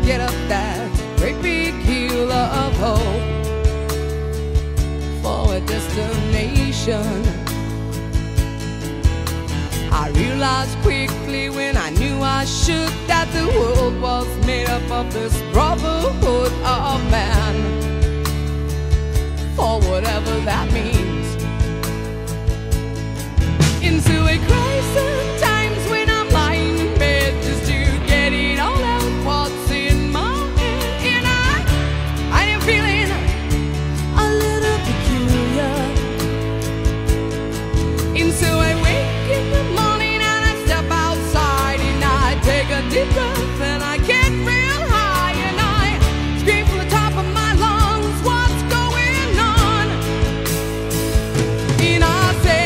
get up that great big hill of hope for a destination. I realized quickly when I knew I should that the world was made up of this brotherhood of man, for whatever that means. Into a crisis times when I'm lying in bed just to get it all out what's in my head, and I am feeling a little peculiar. And so I wake in the morning and I step outside and I take a deep breath and I get real high and I scream from the top of my lungs, what's going on? And I say,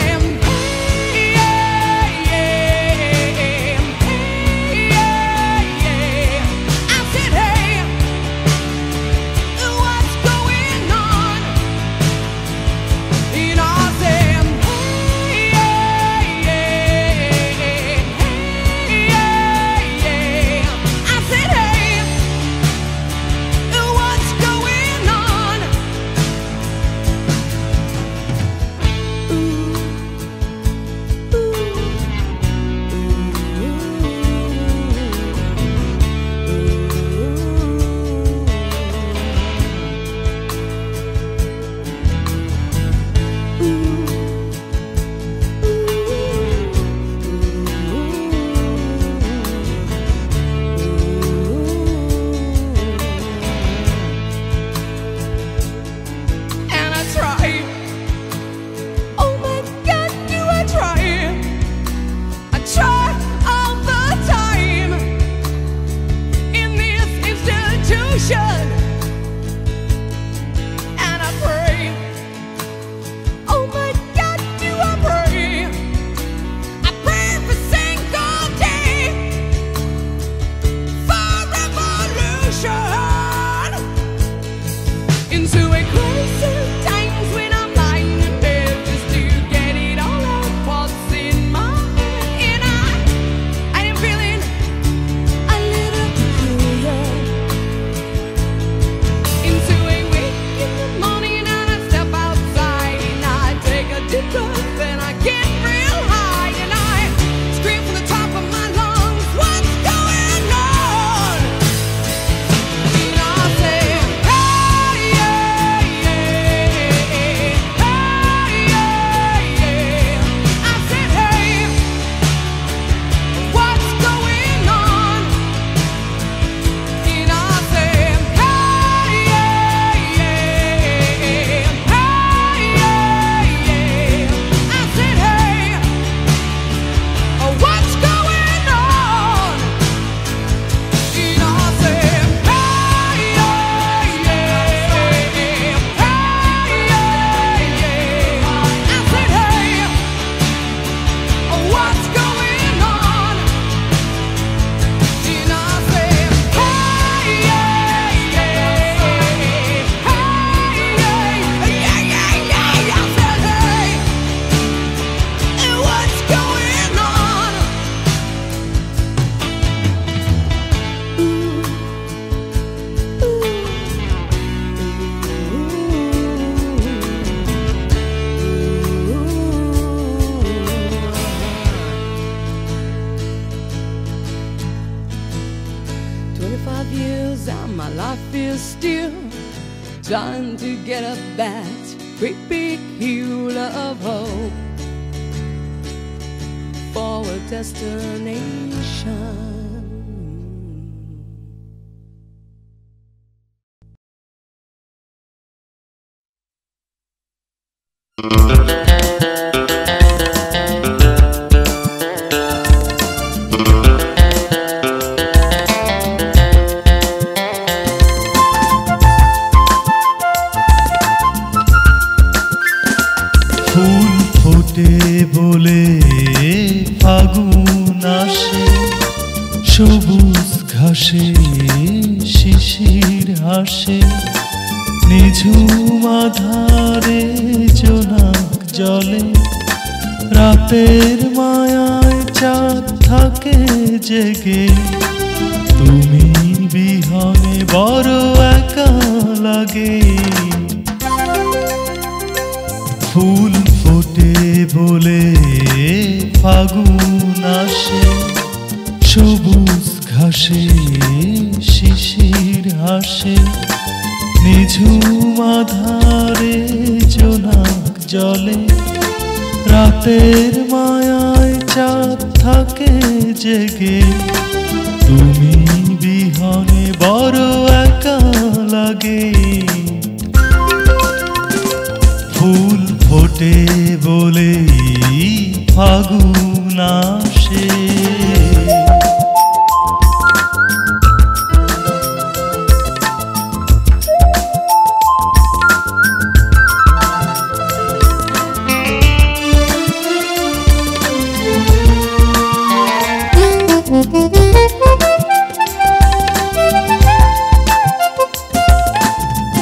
trying to get up that great big hill of hope for a destination. বলে ফাগুন আসে, সবুজ ঘাসে শিশির হাসে, নিঝুম আধারে জোনাক জলে, রাতের মায়ায় চাঁদ থাকে জেগে, তুমি বিহা বড় একা লাগে। ফুল ফোটে বলে ফাগুন আসে, সবুজ ঘাসে শিশির হাসে, নিঝুম আধারে জোনাক জলে, রাতের মায়ায় চাঁদ থাকে জেগে। তুমি বিহনে বড় একা লাগে। ফুল ফোটে বলে ফাগুন আসে।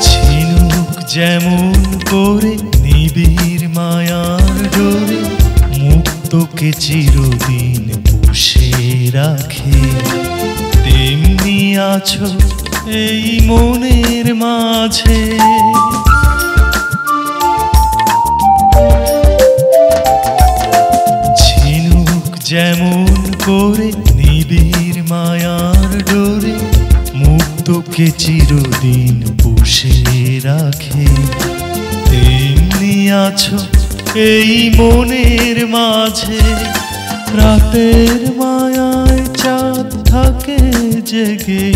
ঝিনুক যেমন করে নিবিড় মায়ার ডোরে, মুক্তকে চিরদিন পুষে রাখে, তেমনি আছো এই মনের মাঝে। ঝিনুক যেমন করে নিবিড় মায়ার ডোরে, মুক্তকে চিরদিন পুষে রাখে, তেমনি আছো এই মনের মাঝে। রাতের মায়ায় চাঁদ থাকে জেগে,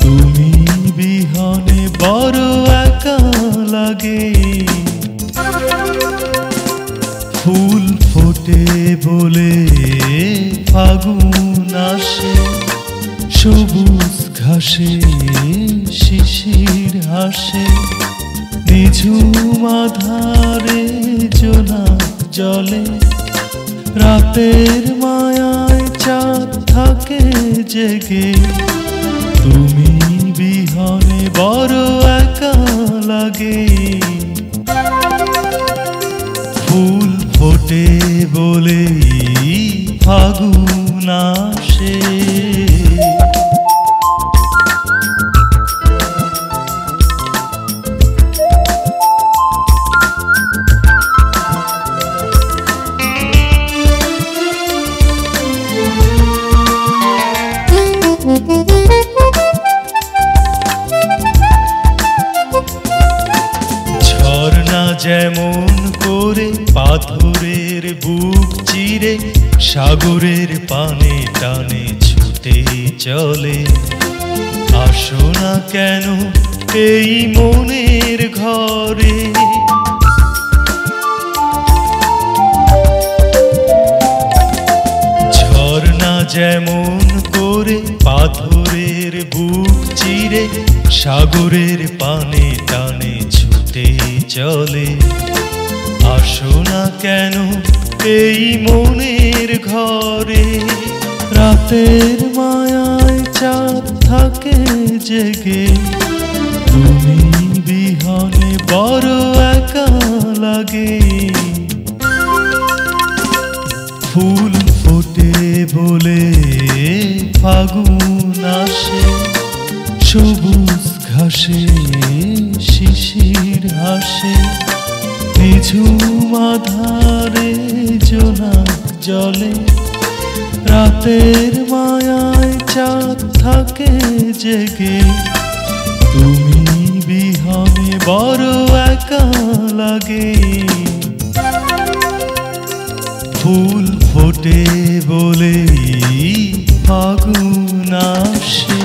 তুমি বিহনে বড় একা লাগে। ফুল ফোটে বলে ফাগুন আসে, সবুজ ঘাসে শিশির হাসে, নিঝুম আধারে জোনাক জলে, রাতের মায়ায় চাঁদ থাকে জেগে। তুমি বিহনে বড় একা লাগে। ফুল ফোটে বলে ফাগুন আসে। ঝর্ণা যেমন করে পাথরের বুক চিরে, সাগরের পানে টানে ছুটে চলে, আসো না কেন এই মনের ঘরে। ঝর্ণা যেমন করে পাথরের বুক চিরে, সাগরের পানে টানে ছুটে চলে, আসো না কেন এই মনের ঘরে। রাতের মায়ায় চাঁদ থাকে জেগে, তুমি বিহনে বড় একা লাগে। ফুল ফোটে বলে ফাগুন আসে, সবুজ ঘাসে শিশির হাসে, নিঝুম আধারে জোনাক জলে, রাতের মায়ায় চাঁদ থাকে জেগে। তুমি বিহনে বড় একা লাগে। ফুল ফোটে বলে ফাগুন আসে।